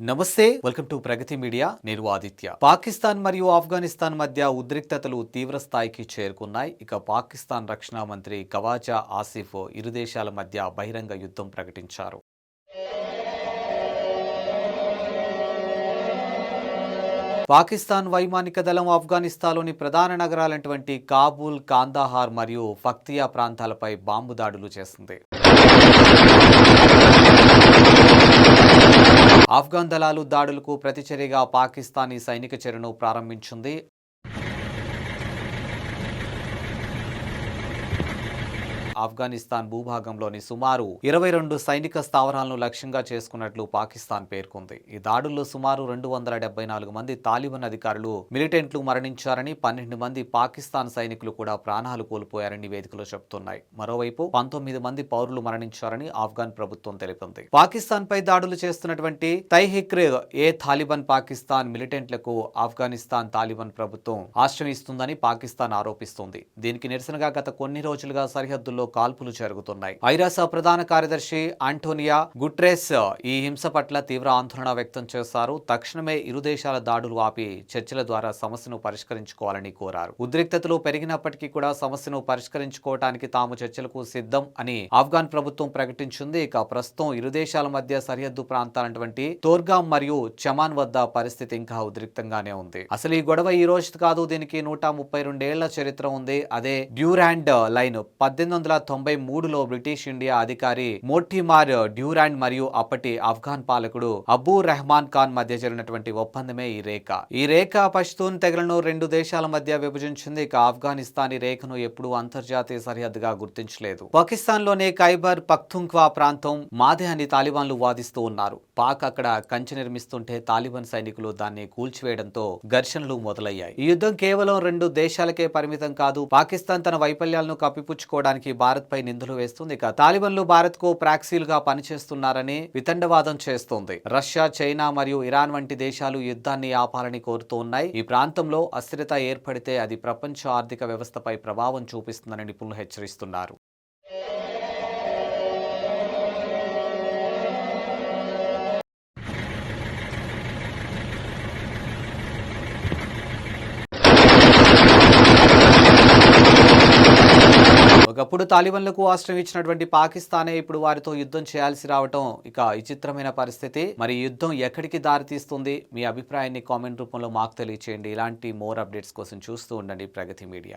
నమస్తే welcome to Pragathi media నేను ఆదిత్య. పాకిస్తాన్ మరియు ఆఫ్ఘనిస్తాన్ మధ్య ఉద్రిక్తతలు తీవ్ర స్థాయికి చేరుకున్నాయి. ఇక పాకిస్తాన్ రక్షణ మంత్రి ఖవాజా ఆసిఫ్ ఇరు దేశాల మధ్య బహిరంగ యుద్ధం ప్రకటించారు. పాకిస్తాన్ వైమానిక దళం ఆఫ్ఘనిస్తాన్లోని ప్రధాన నగరాలైనటువంటి కాబూల్, కాందాహార్ మరియు ఫక్తియా ప్రాంతాలపై బాంబు దాడులు చేసింది. ఆఫ్ఘన్ దళాలు దాడులకు ప్రతిచర్యగా పాకిస్తానీ సైనిక చర్యను ప్రారంభించింది. ఆఫ్ఘనిస్తాన్ భూభాగంలోని సుమారు 22 సైనిక స్థావరాలను లక్ష్యంగా చేసుకున్నట్లు పాకిస్తాన్ పేర్కొంది. ఈ దాడుల్లో సుమారు 274 మంది తాలిబాన్ అధికారులు, మిలిటెంట్లు మరణించారని, 12 మంది పాకిస్తాన్ సైనికులు కూడా ప్రాణాలు కోల్పోయారని నివేదికలు చెబుతున్నాయి. మరోవైపు 19 మంది పౌరులు మరణించారని ఆఫ్ఘన్ ప్రభుత్వం తెలిపింది. పాకిస్తాన్ పై దాడులు చేస్తున్నటువంటి తెహ్రీక్-ఏ తాలిబాన్ పాకిస్తాన్ మిలిటెంట్లకు ఆఫ్ఘనిస్తాన్ తాలిబాన్ ప్రభుత్వం ఆశ్రయం ఇస్తుందని పాకిస్తాన్ ఆరోపిస్తోంది. దీనికి నిరసనగా గత కొన్ని రోజులుగా సరిహద్దుల్లో కాల్పులు జరుగుతున్నాయి. ఐరాస ప్రధాన కార్యదర్శి ఆంటోనియా గుట్రెస్ ఈ హింస పట్ల తీవ్ర ఆందోళన వ్యక్తం చేశారు. తక్షణమే ఇరు దేశాల దాడులు ఆపి చర్చల ద్వారా సమస్యను పరిష్కరించుకోవాలని కోరారు. ఉద్రిక్తతలు పెరిగినప్పటికీ కూడా సమస్యను పరిష్కరించుకోవడానికి తాము చర్చలకు సిద్ధం అని ఆఫ్ఘన్ ప్రభుత్వం ప్రకటించింది. ఇక ప్రస్తుతం ఇరు దేశాల మధ్య సరిహద్దు ప్రాంతాలైనటువంటి తోర్గాం మరియు చమాన్ వద్ద పరిస్థితి ఇంకా ఉద్రిక్తంగానే ఉంది. అసలు ఈ గొడవ ఈ రోజు కాదు, దీనికి 132 ఏళ్ల చరిత్ర ఉంది. అదే డ్యూరాండ్ లైన్ 1893లో బ్రిటిష్ ఇండియా అధికారి మోర్టిమర్ డ్యూరాండ్ మరియు అప్పటి ఆఫ్ఘన్ పాలకుడు అబూ రెహమాన్ ఖాన్ మధ్య జరిగినటువంటి ఒప్పందమే ఈ రేఖ. ఈ రేఖ పష్తూన్ తెగలను రెండు దేశాల మధ్య విభజించింది. ఇక ఆఫ్ఘనిస్తాన్ ఈ రేఖను ఎప్పుడూ అంతర్జాతీయ సరిహద్దుగా గుర్తించలేదు. పాకిస్తాన్లోని ఖైబర్ పఖ్తుంఖ్వా ప్రాంతం మాదే అని తాలిబాన్లు వాదిస్తూ ఉన్నారు. పాక్ అక్కడ కంచె నిర్మిస్తుంటే తాలిబాన్ సైనికులు దాన్ని కూల్చివేయడంతో ఘర్షణలు మొదలయ్యాయి. ఈ యుద్ధం కేవలం రెండు దేశాలకే పరిమితం కాదు. పాకిస్తాన్ తన వైఫల్యాలను కప్పిపుచ్చుకోవడానికి భారత్ పై నిందలు వేస్తుంది. ఇక తాలిబాన్లు భారత్ కు ప్రాక్సీలుగా పనిచేస్తున్నారని వితండవాదం చేస్తోంది. రష్యా, చైనా మరియు ఇరాన్ వంటి దేశాలు యుద్ధాన్ని ఆపాలని కోరుతూ ఉన్నాయి. ఈ ప్రాంతంలో అస్థిరత ఏర్పడితే అది ప్రపంచ ఆర్థిక వ్యవస్థపై ప్రభావం చూపిస్తుందని నిపుణులు హెచ్చరిస్తున్నారు. ఒకప్పుడు తాలిబాన్లకు ఆశ్రయం ఇచ్చినటువంటి పాకిస్తానే ఇప్పుడు వారితో యుద్ధం చేయాల్సి రావటం ఇక విచిత్రమైన పరిస్థితి. మరి యుద్ధం ఎక్కడికి దారితీస్తుంది? మీ అభిప్రాయాన్ని కామెంట్ రూపంలో మాకు తెలియచేయండి. ఇలాంటి మోర్ అప్డేట్స్ కోసం చూస్తూ ఉండండి ప్రగతి మీడియా.